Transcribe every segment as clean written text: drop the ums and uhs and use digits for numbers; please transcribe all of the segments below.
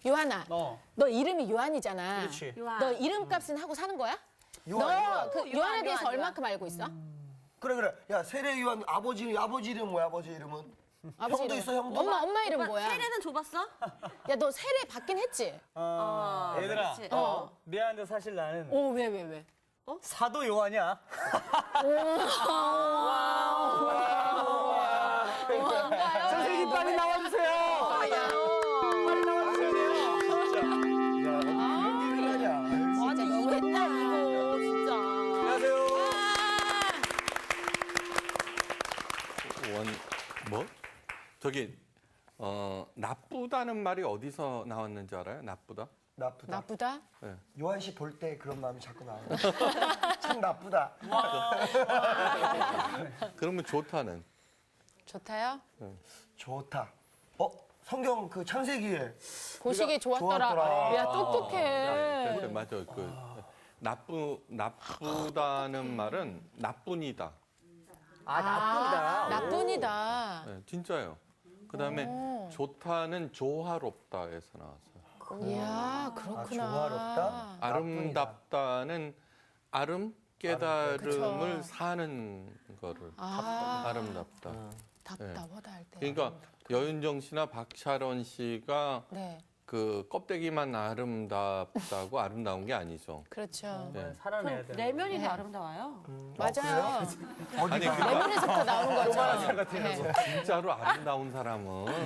요한아, 너 이름이 요한이잖아. 그렇지. 너 이름값은 하고 사는 거야? 요한, 너 그 요한에 대해서 요한. 얼마큼 알고 있어? 그래. 야, 세례 요한 아버지 이름 뭐야? 아버지 이름은? 아버지 형도 이름. 있어, 형도? 엄마 이름 뭐야? 세례는 줘봤어? 야, 너 세례 받긴 했지? 얘들아, 그렇지. 미안한데 사실 나는 왜? 사도 요한이야. 선생님 빨리 나와주세요. 빨리 나와주셔야 돼요. 야, 그런 일을 하냐? 아니 이겼다 이거 진짜. 안녕하세요. 뭐? 저기 나쁘다는 말이 어디서 나왔는지 알아요? 나쁘다? 나쁘다? 요한 씨 볼 때 그런 마음이 자꾸 나와요. 참 나쁘다. 그러면 좋다는? 좋다요? 좋다. 성경 그 창세기에 보시기에 좋았더라. 좋았더라. 야, 똑똑해. 그래, 맞아. 나쁘다는 말은 나뿐이다. 나쁩니다. 나뿐이다. 네, 진짜요. 그다음에 좋다는 조화롭다에서 나왔어요. 이야, 그렇구나. 조화롭다? 아름답다는 깨달음을 그쵸. 사는 거를 아름답다. 답답하다 할 때. 그러니까 여윤정 씨나 박샤론 씨가 네, 그 껍데기만 아름답다고 아름다운 게 아니죠. 그렇죠. 네. 살아내야 돼. 내면이 더 아름다워요. 맞아요. 아니 그러니까 내면에서부터 나오는 거죠. 네. 진짜로 아름다운 사람은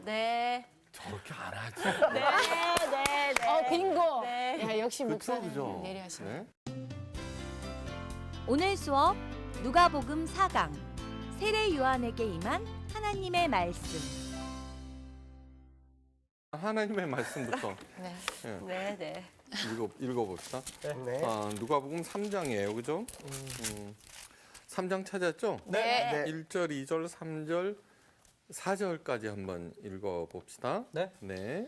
네. 저렇게 안 하지. 네. 빙고. 네. 야, 역시 그쵸, 목사님 그죠? 예리하시네. 네? 오늘 수업 누가복음 4강 세례 요한에게 임한 하나님의 말씀. 하나님의 말씀부터 네. 읽어봅시다. 네. 누가복음 3장이에요, 그죠? 3장 찾았죠? 네. 1절, 2절, 3절, 4절까지 한번 읽어봅시다. 네.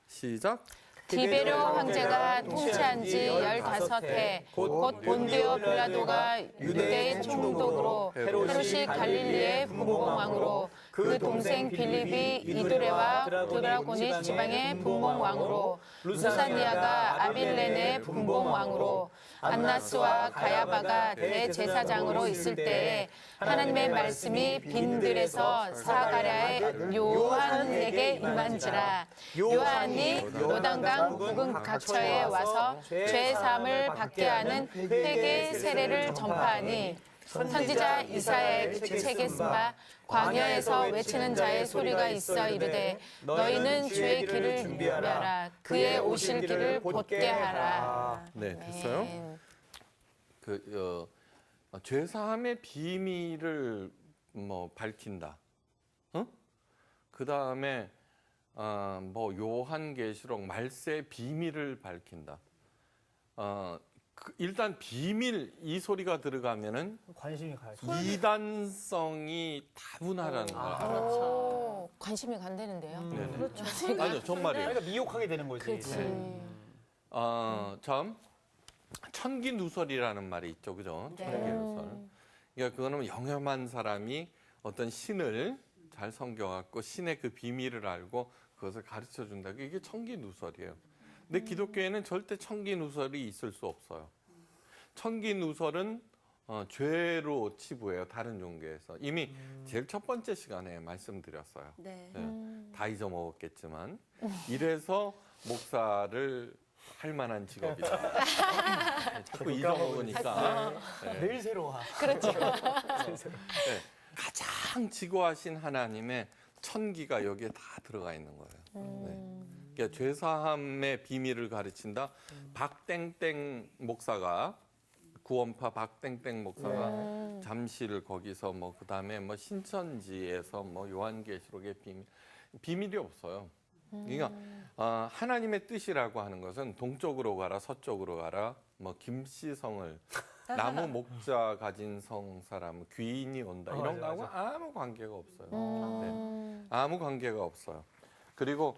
시작. 디베료 황제가 통치한 지 15해 곧 본디오 빌라도가 유대의 총독으로 헤롯이 갈릴리의 분봉왕으로 그 동생 빌립이 이두레와 드라고니 지방의 분봉왕으로 루사니아가 아빌렌의 분봉왕으로 안나스와 가야바가 대제사장으로 있을 때에 하나님의 말씀이 빈들에서 사가랴의 요한에게 임한지라. 요한이 요단강 묵은 각처에 와서 죄 사함을 받게 하는 회개 세례를 전파하니 선지자 이사야의 책에 쓴 바 광야에서 외치는 자의 소리가 있어 이르되 너희는 주의 길을 준비하라. 그의 오실 길을 곧게 하라. 네, 됐어요? 죄사함의 비밀을 밝힌다. 그 다음에 요한계시록 말세의 비밀을 밝힌다. 일단 비밀 이 소리가 들어가면은 관심이 가야죠. 이단성이 다분하다는 거야. 오, 관심이 간다는데요. 그렇죠. 아니요, 정말이에요. 그러니까 미혹하게 되는 거지. 그렇지. 참 천기누설이라는 말이 있죠, 그죠? 천기누설. 그러니까 그거는 영험한 사람이 어떤 신을 잘 섬겨갖고 신의 그 비밀을 알고 그것을 가르쳐 준다. 이게 천기누설이에요. 근데 기독교에는 절대 천기누설이 있을 수 없어요. 천기누설은 죄로 치부해요. 다른 종교에서. 이미 제일 첫 번째 시간에 말씀드렸어요. 네. 다 잊어먹었겠지만 이래서 목사를 할 만한 직업이다. 자꾸 잊어먹으니까. 매일 새로워. 가장 지고하신 하나님의 천기가 여기에 다 들어가 있는 거예요. 그러니까 죄사함의 비밀을 가르친다. 박땡땡 목사가 구원파 박땡땡 목사가 잠실 거기서 그다음에 신천지에서 요한계시록의 비밀이 없어요. 그러니까 하나님의 뜻이라고 하는 것은 동쪽으로 가라, 서쪽으로 가라, 김씨성을 나무 목자 가진 성 사람, 귀인이 온다 이런 거하고 아무 관계가 없어요. 네. 아무 관계가 없어요. 그리고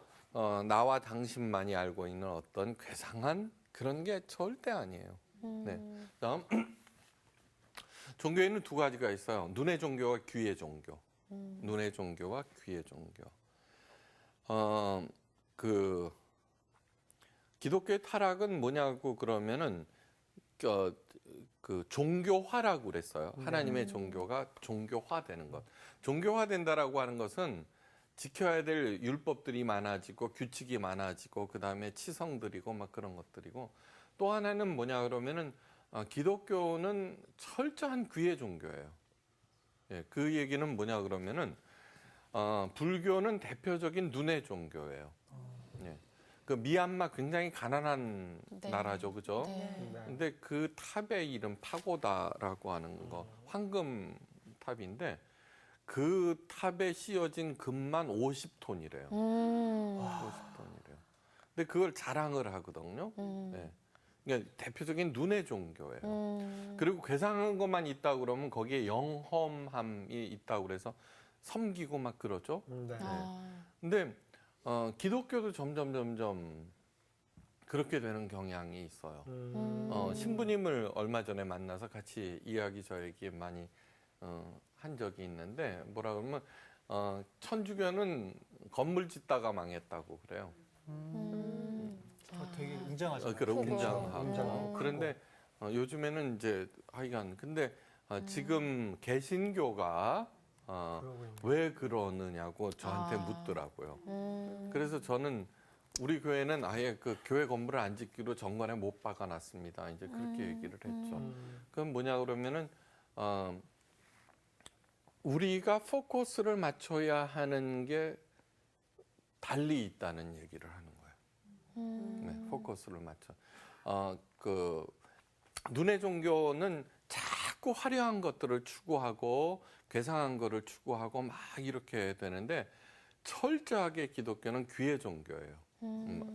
나와 당신만이 알고 있는 어떤 괴상한 그런 게 절대 아니에요. 네. 다음 종교에는 두 가지가 있어요. 눈의 종교와 귀의 종교. 눈의 종교와 귀의 종교. 그 기독교의 타락은 뭐냐고 그러면은 그 종교화라고 그랬어요. 하나님의 종교가 종교화되는 것. 종교화된다라고 하는 것은 지켜야 될 율법들이 많아지고 규칙이 많아지고 그다음에 치성들이고 막 그런 것들이고 또 하나는 뭐냐 그러면은 기독교는 철저한 귀의 종교예요. 예, 그 얘기는 뭐냐 그러면은 불교는 대표적인 눈의 종교예요. 예. 그 미얀마 굉장히 가난한 네. 나라죠, 그죠? 네. 근데 그 탑의 이름 파고다라고 하는 거 황금 탑인데 그 탑에 씌어진 금만 50톤이래요. 50톤이래요. 근데 그걸 자랑을 하거든요. 네. 그러니까 대표적인 눈의 종교예요. 그리고 괴상한 것만 있다 그러면 거기에 영험함이 있다고 그래서 섬기고 막 그러죠. 네. 근데 기독교도 점점 그렇게 되는 경향이 있어요. 신부님을 얼마 전에 만나서 같이 이야기 저에게 많이 한 적이 있는데 뭐라 그러면 천주교는 건물 짓다가 망했다고 그래요. 되게 웅장하죠. 그래 웅장하고 웅장하고 그런데 요즘에는 이제 하여간 근데 지금 개신교가 그러고 있는 왜 그러느냐고 저한테 묻더라고요. 그래서 저는 우리 교회는 아예 그 교회 건물을 안 짓기로 정관에 못 박아놨습니다. 이제 그렇게 얘기를 했죠. 그건 뭐냐 그러면은 우리가 포커스를 맞춰야 하는 게 달리 있다는 얘기를 하는 거예요. 네, 포커스를 맞춰. 그 눈의 종교는 자꾸 화려한 것들을 추구하고 괴상한 것을 추구하고 막 이렇게 되는데 철저하게 기독교는 귀의 종교예요.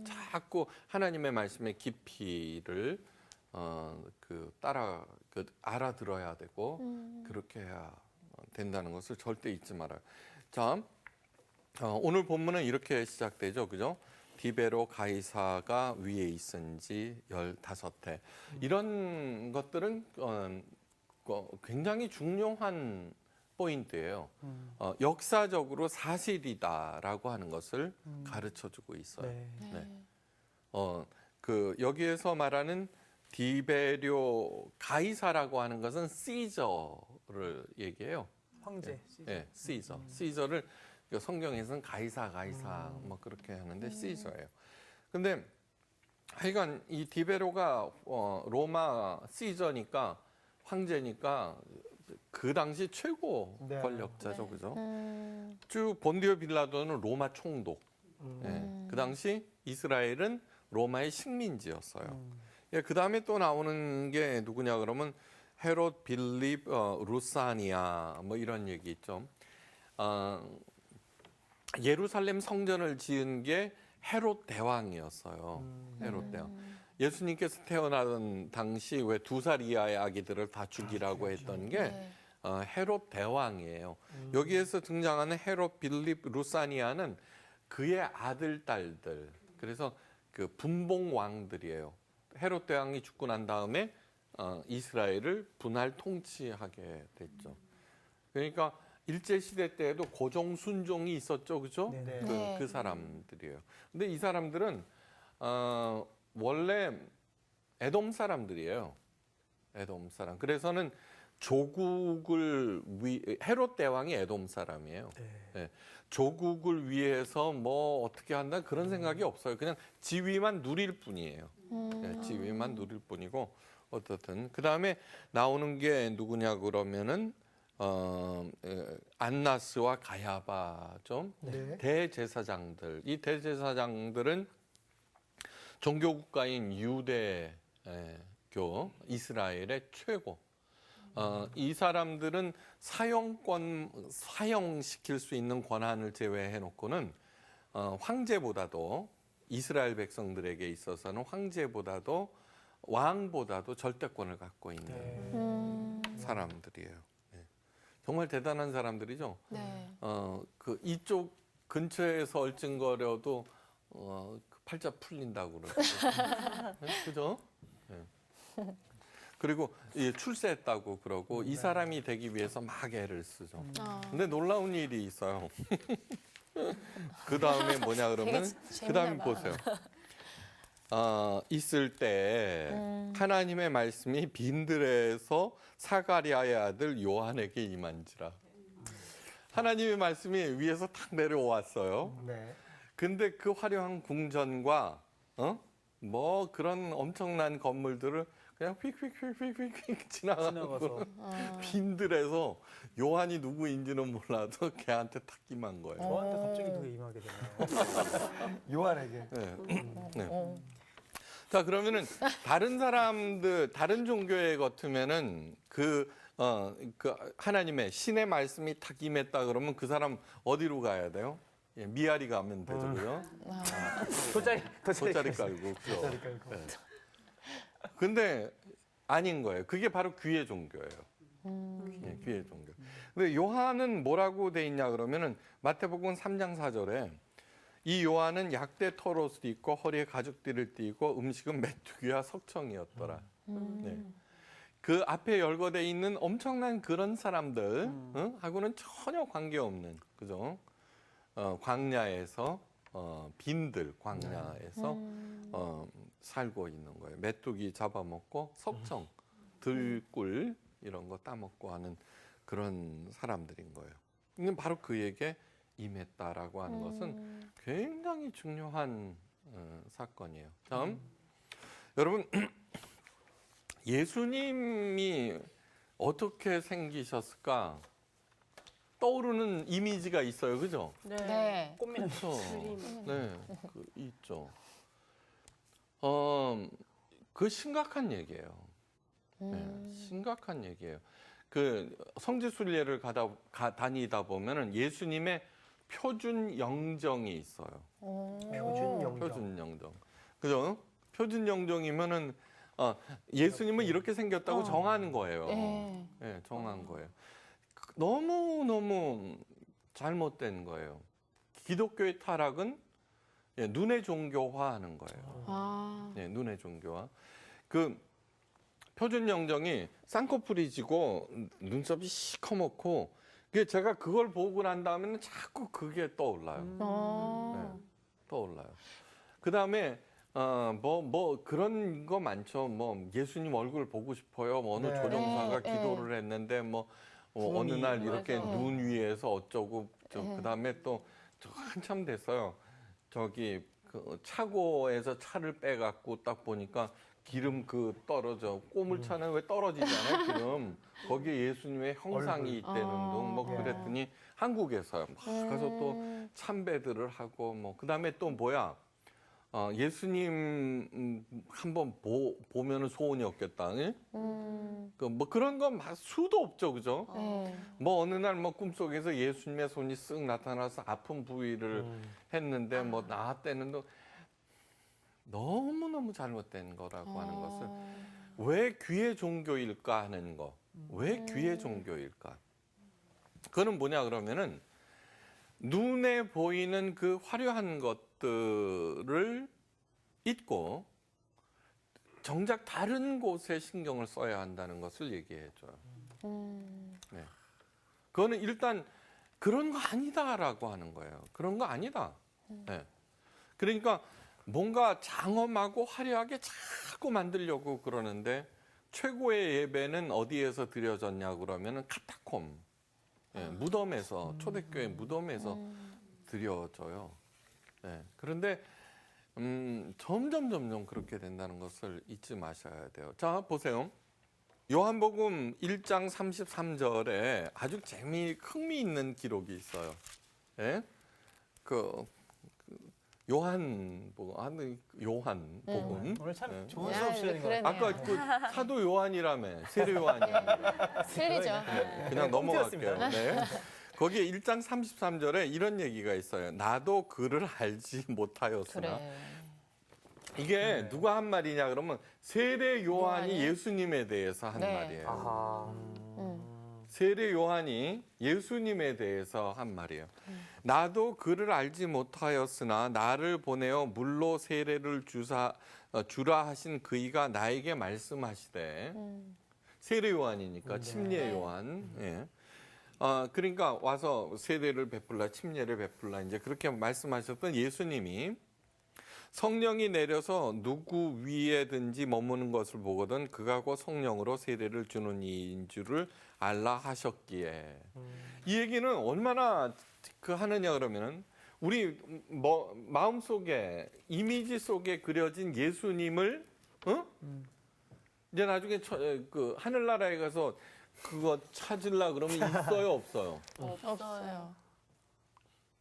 자꾸 하나님의 말씀의 깊이를 알아들어야 되고 그렇게 해야 된다는 것을 절대 잊지 말아요. 자, 오늘 본문은 이렇게 시작되죠, 그죠? 디베로 가이사가 위에 있은지 15해. 이런 것들은 굉장히 중요한 포인트예요. 역사적으로 사실이다라고 하는 것을 가르쳐주고 있어요. 네. 그 여기에서 말하는 디베료 가이사라고 하는 것은 시저를 얘기해요. 황제. 네, 시저. 시저를 성경에서는 가이사 뭐 그렇게 하는데 시저예요. 근데 하여간 이 디베로가 로마 시저니까 황제니까 그 당시 최고 네. 권력자죠, 그죠? 쭉 본디오 빌라도는 로마 총독. 그 당시 이스라엘은 로마의 식민지였어요. 그 다음에 또 나오는 게 누구냐 그러면 헤롯 빌립 루사니아 뭐 이런 얘기 있죠. 예루살렘 성전을 지은 게 헤롯 대왕이었어요. 헤롯 대왕. 예수님께서 태어나던 당시 왜 2살 이하의 아기들을 다 죽이라고 했던 게 헤롯 대왕이에요. 여기에서 등장하는 헤롯 빌립 루사니아는 그의 아들, 딸들. 그래서 그 분봉 왕들이에요. 헤롯 대왕이 죽고 난 다음에 이스라엘을 분할 통치하게 됐죠. 그러니까 일제 시대 때에도 고종 순종이 있었죠, 그죠? 네. 그 사람들이에요. 근데 이 사람들은 원래 에돔 사람들이에요. 에돔 사람. 그래서는 조국을 헤롯 대왕이 에돔 사람이에요. 네. 조국을 위해서 뭐 어떻게 한다 그런 생각이 없어요. 그냥 지위만 누릴 뿐이에요. 네, 지위만 누릴 뿐이고 어떻든 그 다음에 나오는 게 누구냐 그러면은 안나스와 가야바죠. 네. 대제사장들. 이 대제사장들은 종교 국가인 유대교 이스라엘의 최고. 이 사람들은 사형시킬 수 있는 권한을 제외해 놓고는 황제보다도 이스라엘 백성들에게 있어서는 황제보다도 왕보다도 절대권을 갖고 있는 사람들이에요. 네. 정말 대단한 사람들이죠. 네. 그 이쪽 근처에서 얼쩡거려도 그 팔자 풀린다고 그러죠. 네? 그죠? 네. 그리고 출세했다고 그러고 이 사람이 되기 위해서 막 애를 쓰죠. 근데 놀라운 일이 있어요. 그 다음에 뭐냐 그러면 되게 그 다음에 재밌나 봐. 보세요. 있을 때 하나님의 말씀이 빈들에서 사가랴의 아들 요한에게 임한지라. 하나님의 말씀이 위에서 탁 내려왔어요. 네. 근데 그 화려한 궁전과 뭐 그런 엄청난 건물들을 그냥 휙휙휙휙휙 지나가고 빈들에서 요한이 누구인지는 몰라도 걔한테 탁 임한 거예요. 저한테 갑자기 누가 임하게 되나요? 요한에게. 네. 자, 그러면은 다른 사람들, 다른 종교에 같으면은 그 하나님의 신의 말씀이 탁 임했다 그러면 그 사람 어디로 가야 돼요? 예, 미아리 가면 되고요. 돗자리 깔고. 그죠? 돗자리 깔고. 네. 근데 아닌 거예요. 그게 바로 귀의 종교예요. 예, 귀의 종교. 근데 요한은 뭐라고 돼 있냐 그러면은 마태복음 3장 4절에 이 요한은 약대 털옷을 입고 허리에 가죽띠를 띠고 음식은 메뚜기와 석청이었더라. 네. 그 앞에 열거돼 있는 엄청난 그런 사람들 하고는 전혀 관계없는 그죠? 광야에서 빈들 광야에서 살고 있는 거예요. 메뚜기 잡아먹고 석청, 들꿀 이런 거 따먹고 하는 그런 사람들인 거예요. 근데 바로 그에게 임했다라고 하는 것은 굉장히 중요한 사건이에요. 다음, 여러분 예수님이 어떻게 생기셨을까? 떠오르는 이미지가 있어요, 그죠? 네. 꽃미는 그렇죠. 네, 있죠. 그 심각한 얘기예요. 네, 심각한 얘기예요. 그 성지순례를 다니다 보면은 예수님의 표준 영정이 있어요. 표준 영정. 표준 영정. 그죠? 표준 영정이면은 예수님은 이렇게 생겼다고 정하는 거예요. 네. 네, 정한 거예요. 너무 잘못된 거예요. 기독교의 타락은 눈의 종교화하는 거예요. 네, 눈의 종교화. 그 표준 영정이 쌍꺼풀이 지고 눈썹이 시커멓고 제가 그걸 보고 난 다음에는 자꾸 그게 떠올라요. 네, 떠올라요. 그 다음에 뭐 그런 거 많죠. 뭐 예수님 얼굴 보고 싶어요. 뭐 어느 네. 조종사가 네, 기도를 했는데 뭐 어느 날 이렇게 맞아. 눈 위에서 어쩌고 그 다음에 또 한참 됐어요. 저기 그 차고에서 차를 빼갖고 딱 보니까 기름 떨어져 꼬물차는 왜 떨어지잖아요. 기름 거기에 예수님의 형상이 있다는 둥 뭐 그랬더니 한국에서요. 막 가서 또 참배들을 하고 뭐 그다음에 또 뭐야 예수님 한번 보면은 소원이 없겠다. 뭐 그런 건 수도 없죠, 그죠? 뭐 어느 날 뭐 꿈속에서 예수님의 손이 쓱 나타나서 아픈 부위를 했는데 뭐 나았다는 너무너무 잘못된 거라고 하는 것을 왜 귀의 종교일까 하는 거. 왜 귀의 종교일까? 그거는 뭐냐 그러면은 눈에 보이는 그 화려한 것들을 잊고 정작 다른 곳에 신경을 써야 한다는 것을 얘기해 줘요. 네. 그거는 일단 그런 거 아니다라고 하는 거예요. 그런 거 아니다. 네. 그러니까 뭔가 장엄하고 화려하게 자꾸 만들려고 그러는데 최고의 예배는 어디에서 드려졌냐 그러면은 카타콤, 무덤에서 초대교회 무덤에서 드려져요. 네. 그런데 점점 그렇게 된다는 것을 잊지 마셔야 돼요. 자, 보세요. 요한복음 1장 33절에 아주 흥미있는 기록이 있어요. 예? 요한복음. 오늘 참 네. 좋은 야, 수업 시간인 것 같아요. 아까 그 사도 요한이라며, 세례 요한이 아니라. 틀리죠. 그냥 넘어갈게요. 꽁트였습니다. 네. 거기에 1장 33절에 이런 얘기가 있어요. 나도 그를 알지 못하였으나. 그래. 이게 누가 한 말이냐 그러면 세례 요한이 예수님에 대해서 한 네. 말이에요. 아하. 세례 요한이 예수님에 대해서 한 말이에요. 나도 그를 알지 못하였으나 나를 보내어 물로 세례를 주라 하신 그이가 나에게 말씀하시되 세례 요한이니까 침례 요한. 예. 그러니까 와서 세례를 베풀라, 침례를 베풀라 이제 그렇게 말씀하셨던 예수님이 성령이 내려서 누구 위에든지 머무는 것을 보거든 그가고 성령으로 세례를 주는 이인 줄을 알라 하셨기에 이 얘기는 얼마나 그 하느냐 그러면은 우리 마음 속에 이미지 속에 그려진 예수님을 이제 나중에 그 하늘나라에 가서 그거 찾으려 그러면 있어요 없어요? 없어요.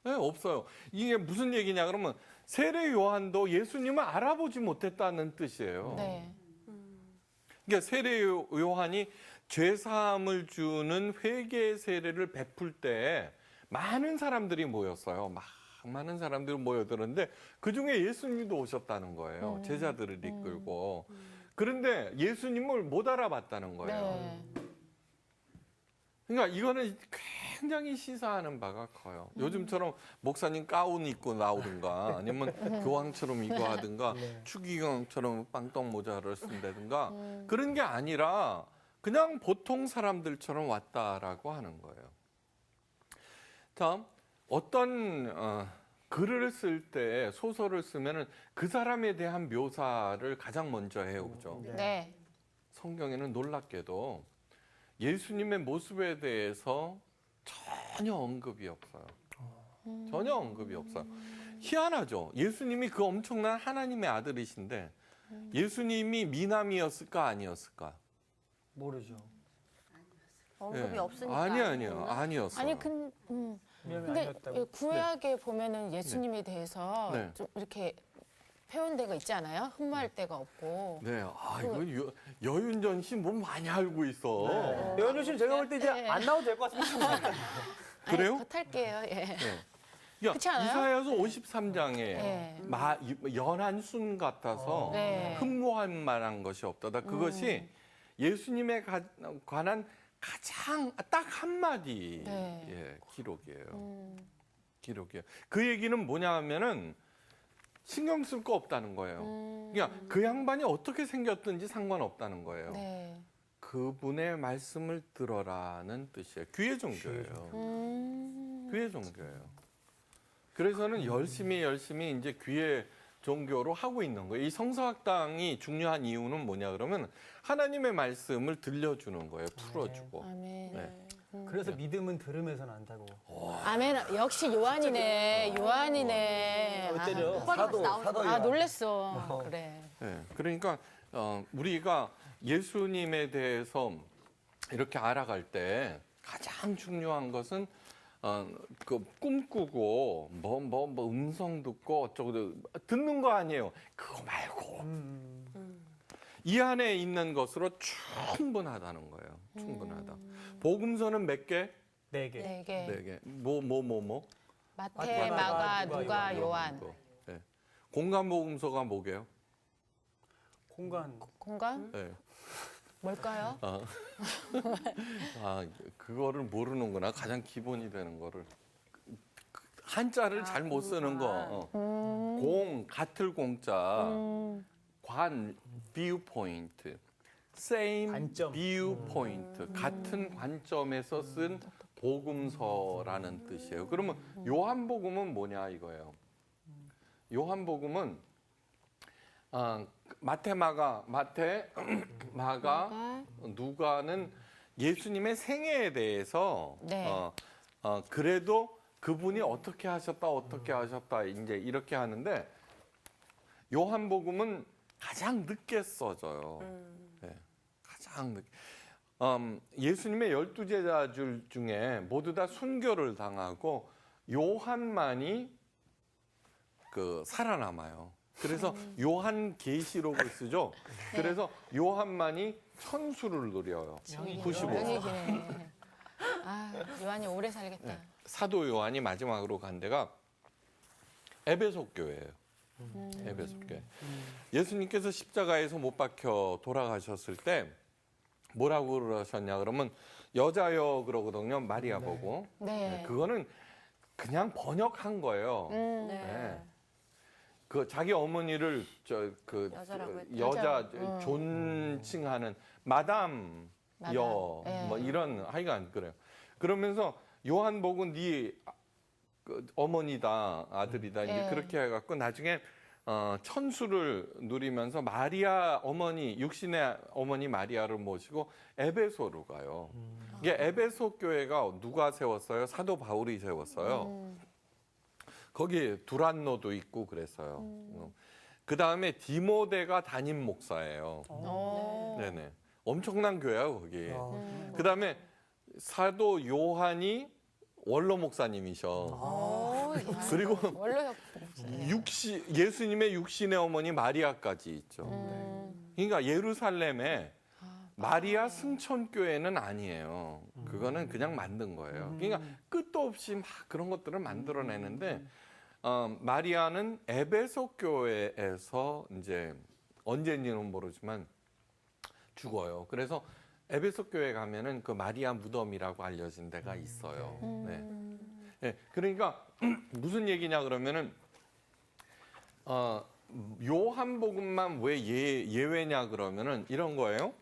네, 없어요. 이게 무슨 얘기냐 그러면 세례 요한도 예수님을 알아보지 못했다는 뜻이에요. 네. 그러니까 세례 요한이 죄 사함을 주는 회개 세례를 베풀 때 많은 사람들이 모였어요. 많은 사람들이 모여들었는데 그중에 예수님도 오셨다는 거예요. 제자들을 이끌고. 그런데 예수님을 못 알아봤다는 거예요. 네. 그러니까 이거는 굉장히 시사하는 바가 커요. 요즘처럼 목사님 가운 입고 나오든가 아니면 교황처럼 이거 하든가 네. 추기경처럼 빵떡 모자를 쓴다든가 그런 게 아니라 그냥 보통 사람들처럼 왔다라고 하는 거예요. 다음 어떤 글을 쓸 때 소설을 쓰면은 그 사람에 대한 묘사를 가장 먼저 해오죠. 네. 성경에는 놀랍게도 예수님의 모습에 대해서 전혀 언급이 없어요. 전혀 언급이 없어요. 희한하죠. 예수님이 그 엄청난 하나님의 아들이신데 예수님이 미남이었을까 아니었을까? 모르죠. 언급이 예. 없으니까. 아니요. 아니었어요. 아니 근데 아니었다고. 구약에 보면은 예수님에 대해서 네. 좀 이렇게 표현대가 있지 않아요? 흠모할 데가 없고. 네, 이거 여윤전 씨 뭐 많이 알고 있어. 여현주 씨는 제가 볼 때 이제 네. 안 나와도 될 것 같습니다. 그래요? 겉할게요. 예. 네. 그렇지 않아요? 이사야서 53장에 네. 연한 순 같아서 네. 흠모할 만한 것이 없다다. 그것이 예수님에 관한 가장 딱 한마디 네. 예, 기록이에요. 기록이에요. 그 얘기는 뭐냐 하면은 신경 쓸 거 없다는 거예요. 그러니까 그 양반이 어떻게 생겼든지 상관없다는 거예요. 네. 그분의 말씀을 들어라는 뜻이에요. 귀의 종교예요. 귀의 종교예요. 그래서는 열심히 이제 귀의 종교로 하고 있는 거예요. 이 성서학당이 중요한 이유는 뭐냐 그러면 하나님의 말씀을 들려주는 거예요. 풀어주고. 아멘. 네. 그래서 믿음은 들음에서 난다고. 아멘. 역시 요한이네. 요한이네. 왜 때려? 사도 아 놀랬어. 그래. 네, 그러니까 우리가 예수님에 대해서 이렇게 알아갈 때 가장 중요한 것은 그 꿈꾸고 뭐 음성 듣고 어쩌고 듣는 거 아니에요. 그거 말고 이 안에 있는 것으로 충분하다는 거예요. 충분하다. 복음서는 몇 개? 4개. 네 개. 네 개. 뭐? 마태, 마가, 누가, 요한. 네. 공간 복음서가 뭐게요? 공간. 공간? 네. 뭘까요? 그거를 모르는구나. 가장 기본이 되는 거를. 한자를 잘 못 쓰는 거. 공, 같을 공자. 관, viewpoint. same 관점. viewpoint. 같은 관점에서 쓴 복음서라는 뜻이에요. 그러면 요한복음은 뭐냐 이거예요. 요한복음은 마태, 마가, 누가는 예수님의 생애에 대해서 네. 그래도 그분이 어떻게 하셨다 이제 이렇게 하는데 요한복음은 가장 늦게 써져요. 네, 가장 늦게. 예수님의 12제자 중에 모두 다 순교를 당하고 요한만이 살아남아요. 그래서 요한 계시록을 쓰죠. 그래서 요한만이 천수를 누려요. 95세. 명예기네. 요한이 오래 살겠다. 네. 사도 요한이 마지막으로 간 데가 에베소 교회예요. 에베소 교회. 예수님께서 십자가에서 못 박혀 돌아가셨을 때 뭐라고 그러셨냐 그러면 여자여 그러거든요. 마리아 보고. 네. 그거는 그냥 번역한 거예요. 네. 그 자기 어머니를 여자라고 했죠. 여자 존칭하는 마담 마담. 여 네. 뭐 이런 하여간 그래요. 그러면서 요한복음 네 어머니다 아들이다 이제 예. 그렇게 해갖고 나중에 천수를 누리면서 마리아 어머니 육신의 어머니 마리아를 모시고 에베소로 가요. 이게 에베소 교회가 누가 세웠어요? 사도 바울이 세웠어요. 거기 두란노도 있고 그랬어요. 그 다음에 디모데가 담임 목사예요. 어. 네네. 엄청난 교회야 거기. 아, 그 다음에 사도 요한이 원로 목사님이셔. 어, 야. 그리고 원래 예수님의 육신의 어머니 마리아까지 있죠. 그러니까 예루살렘에 마리아 승천교회는 아니에요. 그거는 그냥 만든 거예요. 그러니까 끝도 없이 막 그런 것들을 만들어내는데 마리아는 에베소 교회에서 이제 언제인지는 모르지만 죽어요. 그래서 에베소 교회 가면은 그 마리아 무덤이라고 알려진 데가 있어요. 네. 네. 그러니까 무슨 얘기냐 그러면은 요한복음만 왜 예외냐 그러면은 이런 거예요.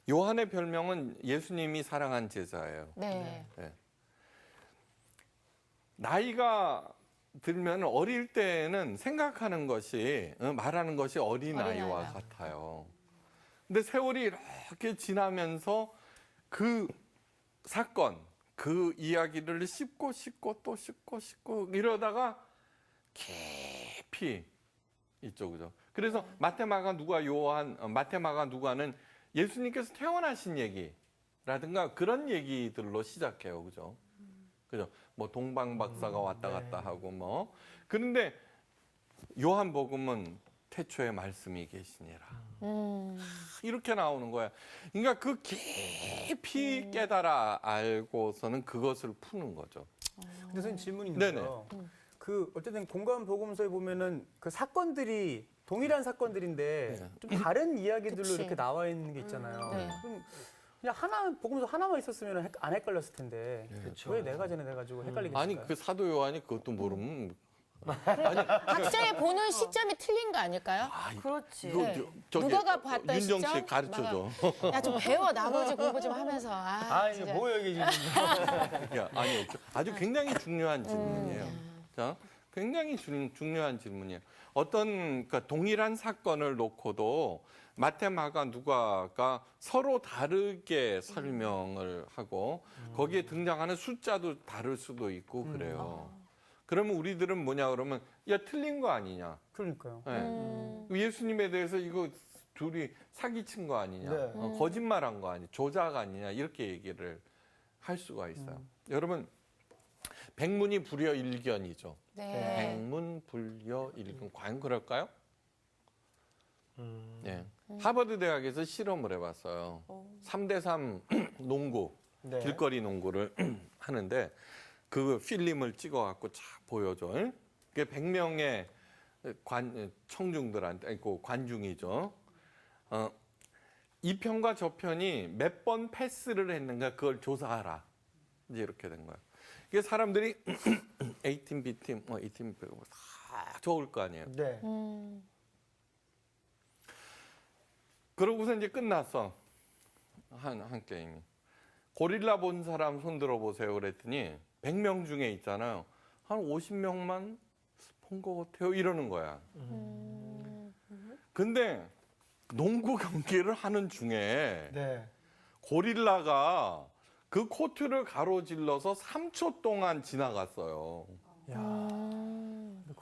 요한의 별명은 예수님이 사랑한 제자예요. 네. 네. 나이가 들면 어릴 때는 생각하는 것이 말하는 것이 어린아이와 어린아이야. 같아요. 근데 세월이 이렇게 지나면서 그 사건, 그 이야기를 씹고 또 씹고 이러다가 깊이 있죠, 그죠? 그래서 마테마가 누가는 예수님께서 태어나신 얘기라든가 그런 얘기들로 시작해요, 그죠? 그죠? 뭐 동방 박사가 왔다 갔다 하고 뭐 그런데 요한복음은 태초에 말씀이 계시니라. 이렇게 나오는 거야. 그러니까 그 깊이 깨달아 알고서는 그것을 푸는 거죠. 근데 선생님 질문이 있는데요. 그 어쨌든 공간 복음서에 보면은 그 사건들이 동일한 사건들인데 네. 좀 다른 이야기들로 그치. 이렇게 나와 있는 게 있잖아요. 네. 그럼 그냥 하나 복음서 하나만 있었으면 안 헷갈렸을 텐데 그렇죠. 왜 네 가지나 돼가지고 헷갈리겠어요? 아니 그 사도 요한이 그것도 모르면 각자의 보는 시점이 틀린 거 아닐까요? 그렇지. 이거 네. 저기 누가가 봤던 윤정 씨 시점? 가르쳐줘. 야 좀 배워 나머지 공부 좀 하면서. 아 이게 진짜. 뭐예요 이게 지금? 야, 아니요. 아주 굉장히 중요한 질문이에요. 자, 굉장히 중요한 질문이에요. 어떤 그러니까 동일한 사건을 놓고도 마태, 마가, 누가가 서로 다르게 설명을 하고 거기에 등장하는 숫자도 다를 수도 있고 그래요. 그러면 우리들은 뭐냐 그러면 야 틀린 거 아니냐. 그러니까요. 네. 예수님에 대해서 이거 둘이 사기친 거 아니냐, 네. 거짓말한 거 아니냐, 조작 아니냐 이렇게 얘기를 할 수가 있어요. 여러분 백문이 불여일견이죠. 네. 백문불여일견 과연 그럴까요? 네. 하버드 대학에서 실험을 해봤어요. 3대3 농구, 네. 길거리 농구를 하는데 그 필름을 찍어갖고 쫙 보여줘. 그게 100명의 청중들한테, 아니, 그 관중이죠. 이 편과 저 편이 몇 번 패스를 했는가 그걸 조사하라. 이제 이렇게 된 거예요. 이게 사람들이 A팀, B팀, A팀, B팀 다 적을 거 아니에요. 네. 그러고서 이제 끝났어. 한 게임이. 고릴라 본 사람 손 들어보세요. 그랬더니 100명 중에 있잖아요. 한 50명만 본 것 같아요. 이러는 거야. 근데 농구 경기를 하는 중에 네. 고릴라가 그 코트를 가로질러서 3초 동안 지나갔어요. 야,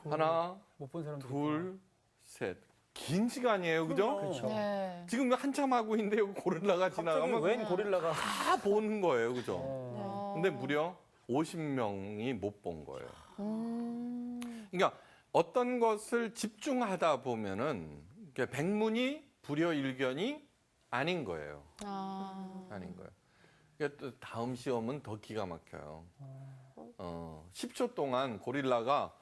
하나, 못 본 사람도 둘, 셋. 긴 시간이에요. 그죠? 그렇죠. 네. 지금 한참 하고 있는데 여기 고릴라가 갑자기 지나가면 웬 고릴라가? 다 보는 거예요. 그죠? 어. 근데 무려 50명이 못 본 거예요. 그러니까 어떤 것을 집중하다 보면은 백문이 불여일견이 아닌 거예요. 아닌 거예요. 그러니까 또 다음 시험은 더 기가 막혀요. 10초 동안 고릴라가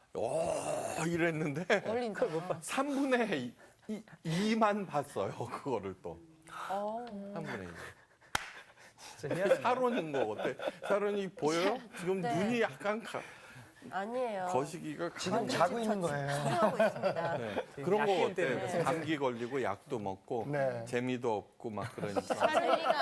이랬는데 걸린다. 3분의 2만 봤어요. 그거를 또. 3분의 2. 진짜 해야 사론인 거 어때? 사론이 보여요? 지금 네. 눈이 약간 아니에요. 거시기가 지금 자고 있는 거예요. 집중하고 있습니다. 네. 지금 그런 거 약기염 어때? 때문에. 감기 걸리고 약도 먹고 네. 재미도 없고 막 그러니까.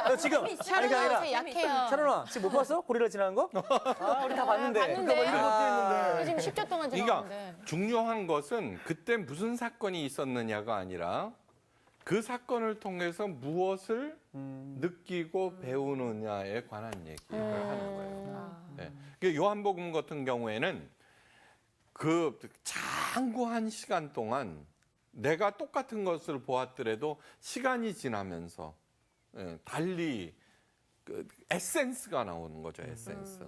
너 지금 아니 아니라 샤론아 약해요. 샤론아 지금 못 봤어? 고릴라 지나간 거? 아 우리 다 봤는데. 봤는데. 그거 뭐 이런 것도 있는데. 지금 10초 동안 그러니까 지나갔는데. 중요한 것은 그때 무슨 사건이 있었느냐가 아니라 그 사건을 통해서 무엇을 느끼고 배우느냐에 관한 얘기를 하는 거예요. 네. 그러니까 요한복음 같은 경우에는 그 장구한 시간 동안 내가 똑같은 것을 보았더라도 시간이 지나면서 달리 그 에센스가 나오는 거죠, 에센스.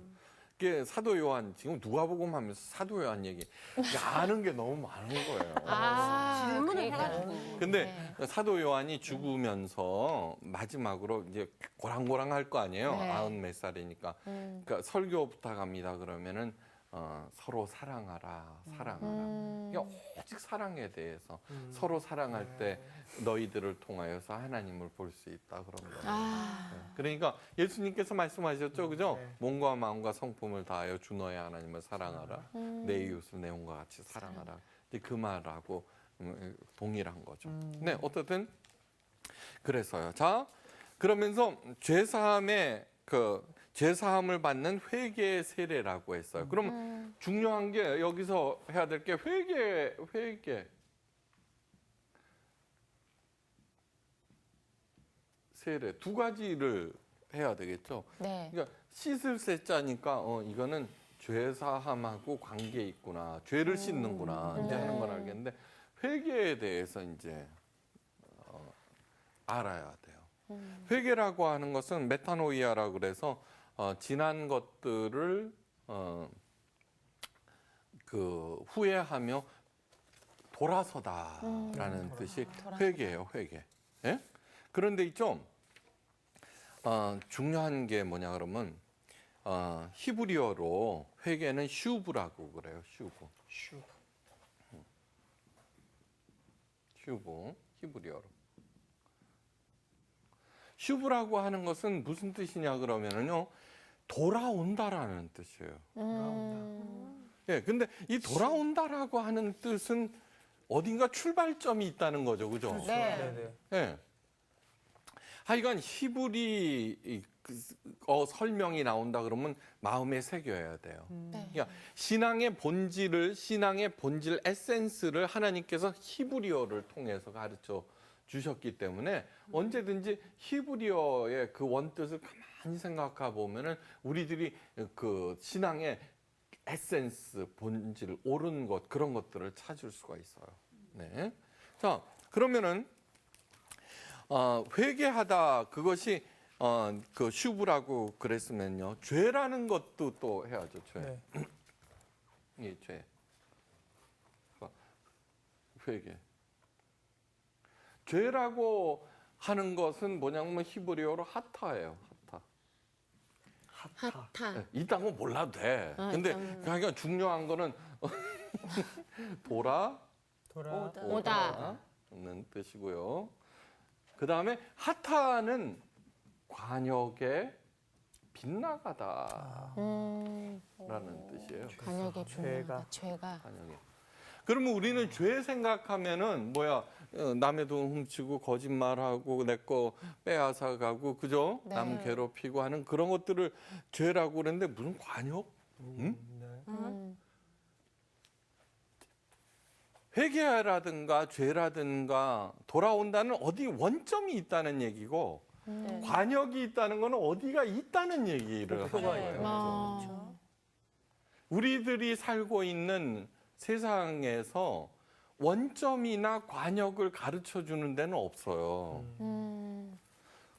그게 사도 요한, 지금 누가복음 하면서 사도 요한 얘기 아는 게 너무 많은 거예요. 질문을 그러니까. 해가지고. 근데 사도 요한이 죽으면서 마지막으로 이제 고랑고랑할 거 아니에요. 네. 90몇 살이니까. 그러니까 설교 부탁합니다. 그러면은 서로 사랑하라. 그러니까 오직 사랑에 대해서 서로 사랑할 때 너희들을 통하여서 하나님을 볼 수 있다 그런 거예요. 네. 그러니까 예수님께서 말씀하셨죠, 그죠? 네. 몸과 마음과 성품을 다하여 주 너의 하나님을 사랑하라. 내 이웃을 내 몸과 같이 사랑하라. 근데 그 말하고 동일한 거죠. 네, 어떻든 그래서요. 자, 그러면서 죄사함을 받는 회개의 세례라고 했어요. 그럼 중요한 게 여기서 해야 될 게 회개. 세례 두 가지를 해야 되겠죠. 네. 그러니까 씻을 세자니까 이거는 죄사함하고 관계 있구나, 죄를 씻는구나 이제 하는 건 알겠는데 회개에 대해서 이제 알아야 돼요. 회개라고 하는 것은 메타노이아라 그래서 지난 것들을 그 후회하며 돌아서다라는 뜻이 회개예요, 회개. 예? 그런데 있죠. 중요한 게 뭐냐 그러면 히브리어로 회개는 슈브라고 그래요. 슈브 히브리어로. 슈브라고 하는 것은 무슨 뜻이냐 그러면은요, 돌아온다라는 뜻이에요. 예, 근데 이 돌아온다라고 하는 뜻은 어딘가 출발점이 있다는 거죠, 그죠? 네. 네네. 예. 하여간 히브리 설명이 나온다 그러면 마음에 새겨야 돼요. 그러니까 신앙의 본질 에센스를 하나님께서 히브리어를 통해서 가르쳐 주셨기 때문에 언제든지 히브리어의 그 원뜻을 가만히 생각해 보면은 우리들이 그 신앙의 에센스, 본질, 옳은 것 그런 것들을 찾을 수가 있어요. 네. 자, 그러면은 회개하다 그것이 그 슈브라고 그랬으면요. 죄라는 것도 또 해야죠. 죄. 네. 이 죄. 회개. 죄라고 하는 것은 뭐냐면 히브리어로 하타예요. 하타. 네, 이딴 건 몰라도 돼. 근데 그러니까 중요한 거는 돌아오다는 뜻이고요. 그 다음에 하타는 관역에 빗나가다라는 뜻이에요. 관역에 죄가. 죄가. 관역에. 그러면 우리는 죄 생각하면은 뭐야, 남의 돈 훔치고 거짓말하고 내 거 빼앗아 가고 그죠? 네. 남 괴롭히고 하는 그런 것들을 죄라고 그러는데 무슨 관역? 응? 회개라든가 죄라든가 돌아온다는 어디 원점이 있다는 얘기고 관역이 있다는 거는 어디가 있다는 얘기를 하는 거예요. 우리들이 살고 있는 세상에서 원점이나 관역을 가르쳐 주는 데는 없어요.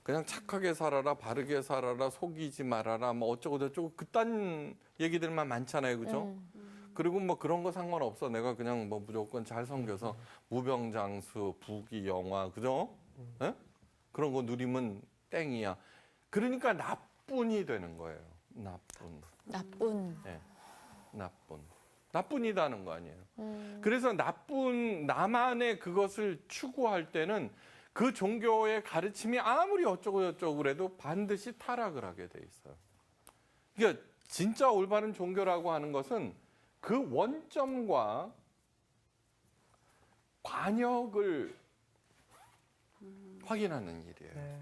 그냥 착하게 살아라, 바르게 살아라, 속이지 말아라, 뭐 어쩌고 저쩌고 그딴 얘기들만 많잖아요, 그죠? 그리고 뭐 그런 거 상관없어. 내가 그냥 뭐 무조건 잘 섬겨서 무병장수, 부귀영화, 그죠? 예? 그런 거 누리면 땡이야. 그러니까 나뿐이 되는 거예요. 나쁜. 예. 나뿐이다는 거 아니에요. 그래서 나만의 그것을 추구할 때는 그 종교의 가르침이 아무리 어쩌고 그래도 반드시 타락을 하게 돼 있어요. 그러니까 진짜 올바른 종교라고 하는 것은 그 원점과 관역을 확인하는 일이에요. 네.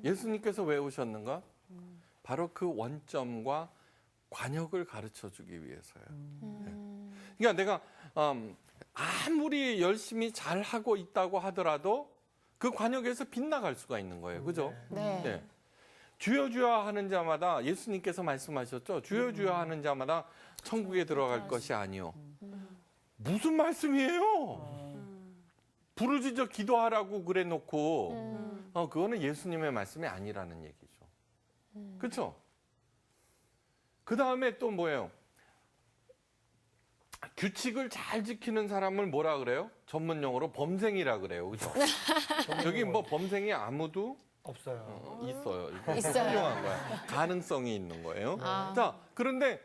예수님께서 왜 오셨는가? 바로 그 원점과 관역을 가르쳐 주기 위해서요. 그러니까 내가 아무리 열심히 잘 하고 있다고 하더라도 그 관역에서 빗나갈 수가 있는 거예요. 그죠? 네. 네. 주여 주여 하는 자마다 예수님께서 말씀하셨죠. 주여 주여 하는 자마다 천국에 들어갈 것이 아니요. 무슨 말씀이에요? 부르짖어 기도하라고 그래 놓고 그거는 예수님의 말씀이 아니라는 얘기죠. 그렇죠? 그 다음에 또 뭐예요? 규칙을 잘 지키는 사람을 뭐라 그래요? 전문 용어로 범생이라 그래요. 그죠? 여기 뭐 범생이 아무도 없어요. 있어요. 이거 있어요. 훌륭한 거야. 가능성이 있는 거예요. 아. 자, 그런데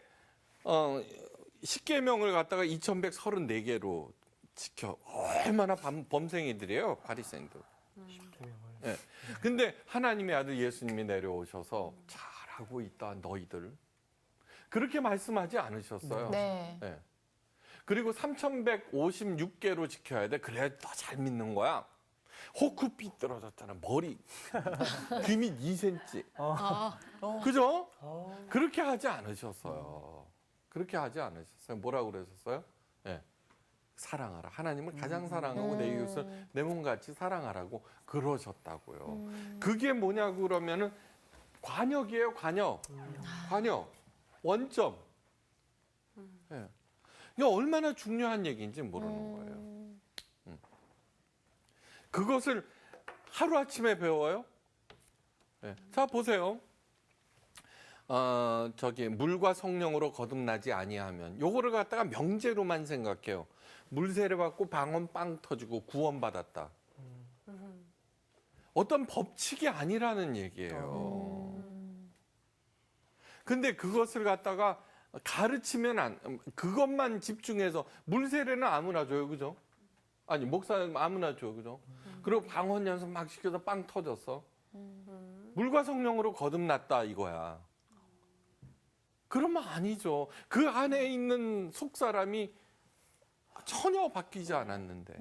10계명을 갖다가 2134개로 지켜. 얼마나 범생이들이에요, 바리새인들. 네. 근데 하나님의 아들 예수님이 내려오셔서 잘하고 있다, 너희들. 그렇게 말씀하지 않으셨어요. 네. 네. 그리고 3156개로 지켜야 돼. 그래야 더 잘 믿는 거야. 호크 삐뚤어졌잖아. 머리. 귀 밑 2cm. 그죠? 그렇게 하지 않으셨어요. 그렇게 하지 않으셨어요. 뭐라고 그러셨어요? 네. 사랑하라. 하나님을 가장 사랑하고 내 이웃을 내 몸같이 사랑하라고 그러셨다고요. 그게 뭐냐고 그러면은 관역이에요. 관역. 관역. 원점. 네. 이게 얼마나 중요한 얘기인지 모르는 거예요. 그것을 하루아침에 배워요? 네. 자, 보세요. 물과 성령으로 거듭나지 아니하면 요거를 갖다가 명제로만 생각해요. 물 세례받고 방언 빵 터지고 구원받았다. 어떤 법칙이 아니라는 얘기예요. 근데 그것을 갖다가 가르치면 그것만 집중해서 물 세례는 아무나 줘요. 그죠? 아니, 목사는 아무나 줘요. 그죠? 그리고 방언 연습 막 시켜서 빵 터졌어. 물과 성령으로 거듭났다 이거야. 그러면 아니죠. 그 안에 있는 속 사람이 전혀 바뀌지 않았는데.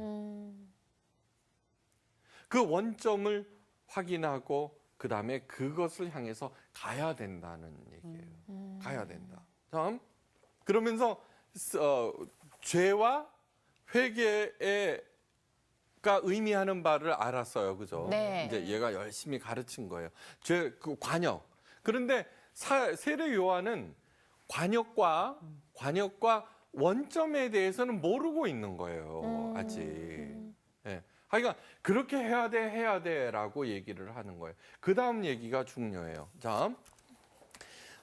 그 원점을 확인하고 그 다음에 그것을 향해서 가야 된다는 얘기예요. 가야 된다. 다음. 그러면서 죄와 회개가 의미하는 바를 알았어요. 그죠? 네. 이제 얘가 열심히 가르친 거예요. 그 관역. 그런데 세례 요한은 관역과 원점에 대해서는 모르고 있는 거예요. 아직. 네. 그러니까 그렇게 해야 돼라고 얘기를 하는 거예요. 그 다음 얘기가 중요해요. 자,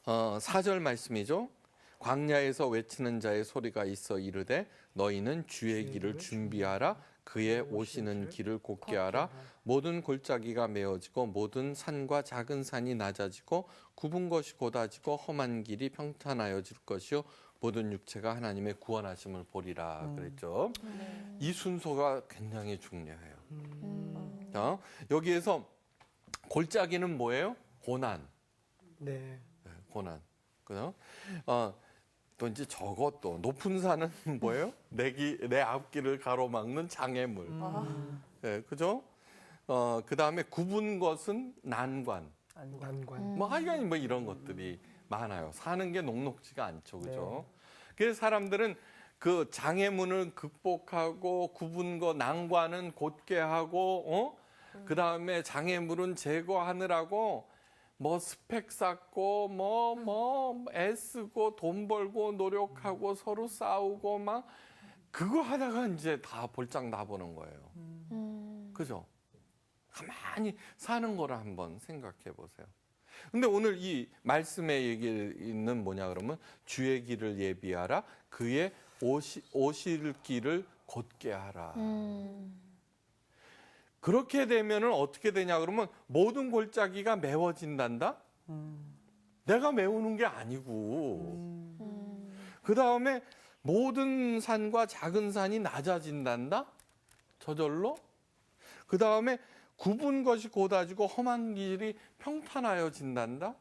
4절 말씀이죠. 광야에서 외치는 자의 소리가 있어 이르되 너희는 주의 길을 준비하라. 그의 오시는 길을 곧게 하라. 모든 골짜기가 메어지고 모든 산과 작은 산이 낮아지고 굽은 것이 곧아지고 험한 길이 평탄하여질 것이요 모든 육체가 하나님의 구원하심을 보리라 그랬죠. 이 순서가 굉장히 중요해요. 자, 여기에서 골짜기는 뭐예요? 고난. 네. 네, 고난. 그죠? 또 이제 저것도 높은 산은 뭐예요? 내 앞길을 가로막는 장애물. 네, 그죠? 그 다음에 굽은 것은 난관. 난관. 뭐 하여간 뭐 이런 것들이 많아요. 사는 게 녹록지가 않죠, 그죠? 그래서 사람들은 그 장애물을 극복하고 굽은 거 난관은 곧게 하고, 그 다음에 장애물은 제거하느라고 뭐 스펙 쌓고 뭐 애쓰고 돈 벌고 노력하고 서로 싸우고 막 그거 하다가 이제 다 볼짝 나보는 거예요. 그죠? 가만히 사는 거를 한번 생각해 보세요. 근데 오늘 이 말씀의 얘기는 뭐냐 그러면 주의 길을 예비하라. 그의 오실 길을 곧게 하라. 그렇게 되면은 어떻게 되냐 그러면 모든 골짜기가 메워진단다? 내가 메우는 게 아니고. 그 다음에 모든 산과 작은 산이 낮아진단다? 저절로? 그 다음에 굽은 것이 곧아지고 험한 길이 평탄하여진단다?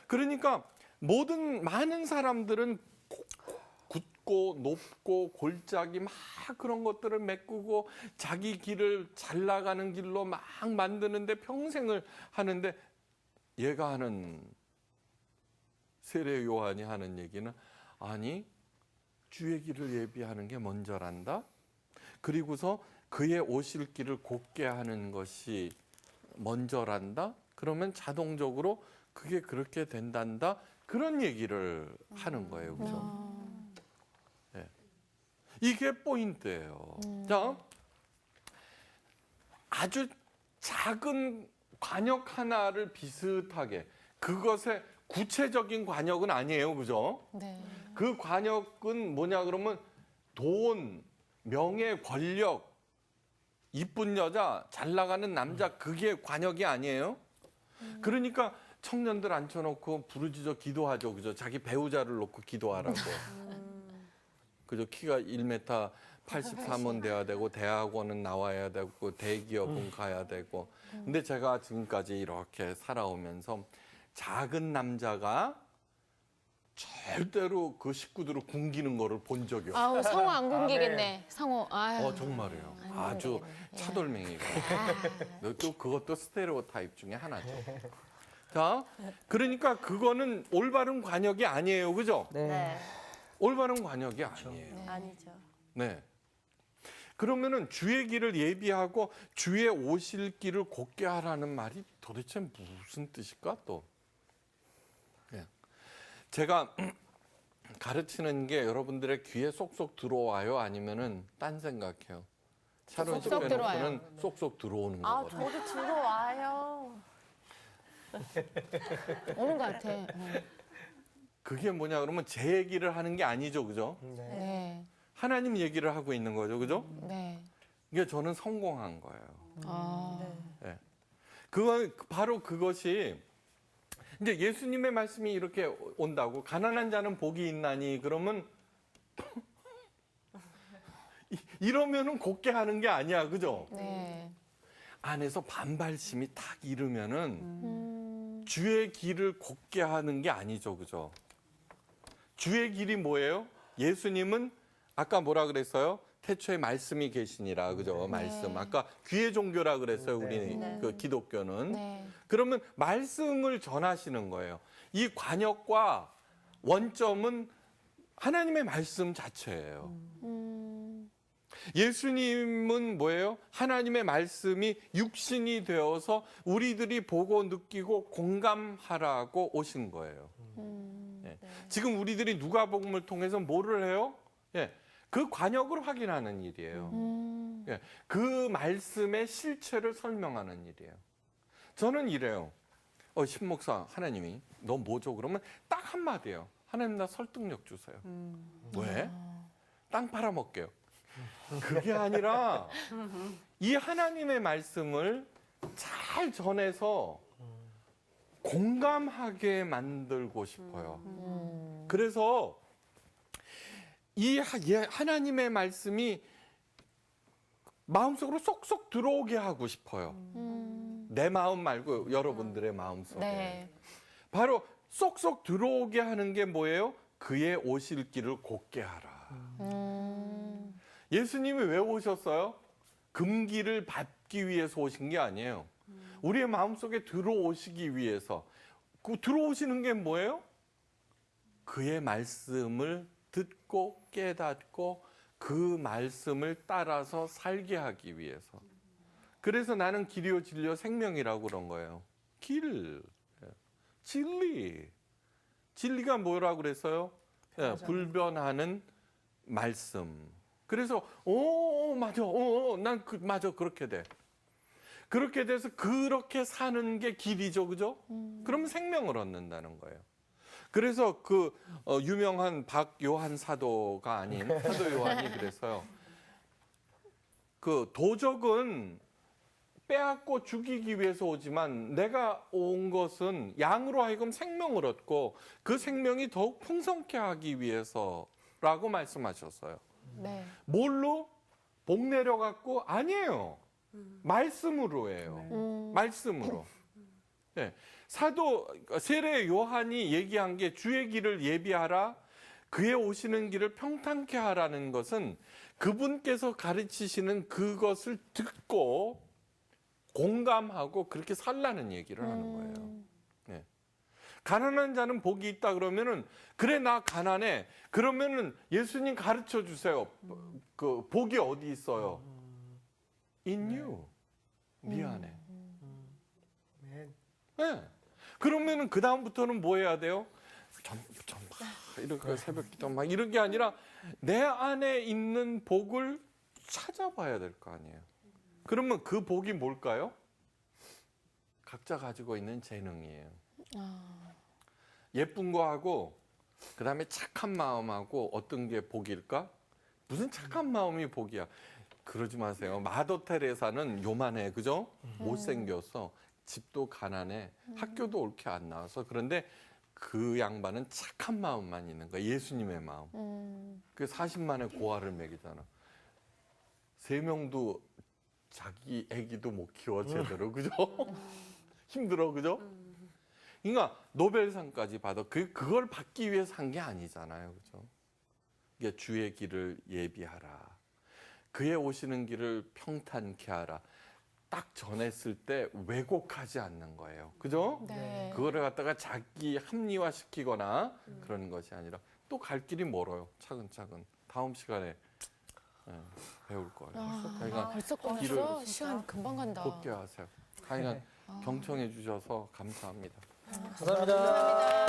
그러니까 많은 사람들은 굳고 높고 골짜기 막 그런 것들을 메꾸고 자기 길을 잘 나가는 길로 막 만드는데 평생을 하는데, 얘가 하는, 세례 요한이 하는 얘기는, 아니 주의 길을 예비하는 게 먼저란다. 그리고서 그의 오실 길을 곧게 하는 것이 먼저란다. 그러면 자동적으로 그게 그렇게 된단다. 그런 얘기를 하는 거예요. 그죠? 네. 이게 포인트예요. 자, 아주 작은 관역 하나를 비슷하게, 그것의 구체적인 관역은 아니에요. 그죠? 네. 그 관역은 뭐냐 그러면 돈, 명예, 권력, 이쁜 여자, 잘 나가는 남자, 그게 관역이 아니에요. 그러니까 청년들 앉혀놓고 부르짖어 기도하죠. 그죠? 자기 배우자를 놓고 기도하라고. 그죠? 키가 1m 83은 돼야 되고, 대학원은 나와야 되고, 대기업은 가야 되고. 근데 제가 지금까지 이렇게 살아오면서 작은 남자가 절대로 그 식구들을 굶기는 거를 본 적이 없어요. 아우, 성호 안 굶기겠네. 성호. 아유. 정말이에요. 안 아주 굶기겠네. 차돌맹이가. 아. 또 그것도 스테레오타입 중에 하나죠. 자, 그러니까 그거는 올바른 관역이 아니에요. 그죠? 네. 올바른 관역이 아니에요. 아니죠. 네. 그러면은 주의 길을 예비하고 주의 오실 길을 곧게 하라는 말이 도대체 무슨 뜻일까 또? 네. 제가 가르치는 게 여러분들의 귀에 쏙쏙 들어와요? 아니면은 딴 생각해요? 차론 씨 쏙쏙 들어와요. 빼놓고는 쏙쏙 들어오는 아, 거거든요. 저도 들어와요. 오는 것 같아. 그게 뭐냐 그러면 제 얘기를 하는 게 아니죠. 그죠? 네. 하나님 얘기를 하고 있는 거죠. 그죠? 네. 이게 저는 성공한 거예요. 아. 네. 그거 바로 그것이 이제 예수님의 말씀이 이렇게 온다고, 가난한 자는 복이 있나니, 그러면 이러면은 곱게 하는 게 아니야. 그죠? 네. 안에서 반발심이 탁 이르면은 주의 길을 곱게 하는 게 아니죠. 그죠? 주의 길이 뭐예요? 예수님은 아까 뭐라 그랬어요? 태초에 말씀이 계시니라. 그죠? 말씀. 아까 귀의 종교라 그랬어요. 우리 네. 그 기독교는. 네. 그러면 말씀을 전하시는 거예요. 이 관역과 원점은 하나님의 말씀 자체예요. 예수님은 뭐예요? 하나님의 말씀이 육신이 되어서 우리들이 보고 느끼고 공감하라고 오신 거예요. 예. 지금 우리들이 누가복음을 통해서 뭐를 해요? 예. 그 관역을 확인하는 일이에요. 예. 그 말씀의 실체를 설명하는 일이에요. 저는 이래요. 신목사, 하나님이 너 뭐죠? 그러면 딱 한마디예요. 하나님, 나 설득력 주세요. 왜? 땅 팔아먹게요. 그게 아니라 이 하나님의 말씀을 잘 전해서 공감하게 만들고 싶어요. 그래서 이 하나님의 말씀이 마음속으로 쏙쏙 들어오게 하고 싶어요. 내 마음 말고 여러분들의 마음속에. 네. 바로 쏙쏙 들어오게 하는 게 뭐예요? 그의 오실 길을 곧게 하라. 예수님이 왜 오셨어요? 금기를 밟기 위해서 오신 게 아니에요. 우리의 마음속에 들어오시기 위해서. 그 들어오시는 게 뭐예요? 그의 말씀을 듣고 깨닫고 그 말씀을 따라서 살게 하기 위해서. 그래서 나는 길이요 진리요 생명이라고 그런 거예요. 길, 진리. 진리가 뭐라고 그랬어요? 불변하는 말씀. 그래서 맞아, 난 맞아, 그렇게 돼. 그렇게 돼서 그렇게 사는 게 길이죠, 그죠? 그러면 생명을 얻는다는 거예요. 그래서 그 유명한 박요한 사도가 아닌 사도 요한이 그랬어요. 그 도적은 빼앗고 죽이기 위해서 오지만 내가 온 것은 양으로 하여금 생명을 얻고 그 생명이 더욱 풍성케 하기 위해서라고 말씀하셨어요. 네. 뭘로? 복 내려갖고? 아니에요. 말씀으로 해요. 말씀으로. 예. 사도 세례 요한이 얘기한 게 주의 길을 예비하라, 그의 오시는 길을 평탄케 하라는 것은 그분께서 가르치시는 그것을 듣고 공감하고 그렇게 살라는 얘기를 하는 거예요. 네. 가난한 자는 복이 있다 그러면은 그래 나 가난해. 그러면은 예수님 가르쳐 주세요. 그 복이 어디 있어요? In you. 미안해. 네. 네. 그러면은 그 다음부터는 뭐 해야 돼요? 이렇게 새벽 기도 막 이런 게 아니라 내 안에 있는 복을 찾아봐야 될 거 아니에요. 그러면 그 복이 뭘까요? 각자 가지고 있는 재능이에요. 예쁜 거하고 그다음에 착한 마음하고 어떤 게 복일까? 무슨 착한 마음이 복이야? 그러지 마세요. 마더 테레사는 요만해, 그죠? 못생겼어. 집도 가난해. 학교도 옳게 안 나와서. 그런데 그 양반은 착한 마음만 있는 거야. 예수님의 마음. 그 40만의 고아를 먹이잖아. 3명도 자기 애기도 못 키워 제대로, 그죠? 힘들어, 그죠? 그러니까 노벨상까지 받아. 그걸 받기 위해서 한 게 아니잖아요, 그죠? 이게 주의 길을 예비하라. 그의 오시는 길을 평탄케 하라. 딱 전했을 때 왜곡하지 않는 거예요. 그죠? 네. 그거를 갖다가 자기 합리화시키거나 그러는 것이 아니라 또 갈 길이 멀어요. 차근차근. 다음 시간에 배울 거예요. 그러니까 벌써 끝났어? 길을 시간 금방 간다. 곱게 하세요. 하여간 경청해 주셔서 감사합니다. 감사합니다.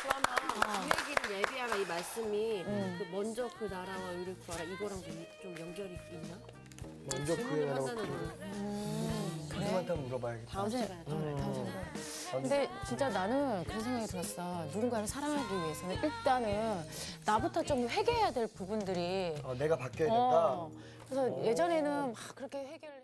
그러면 주의 길을 예비하라 이 말씀이 그 먼저 그 나라와 의를 구하라 이거랑 좀 연결이 있나? 먼저 그의 질문을 나라와 한다는 그분한테 물어봐야겠다. 다음 시간에 다음 시간에. 근데 진짜 나는 그런 생각이 들었어. 누군가를 사랑하기 위해서는 일단은 나부터 좀 회개해야 될 부분들이 내가 바뀌어야 된다. 그래서 예전에는 막 그렇게 회개를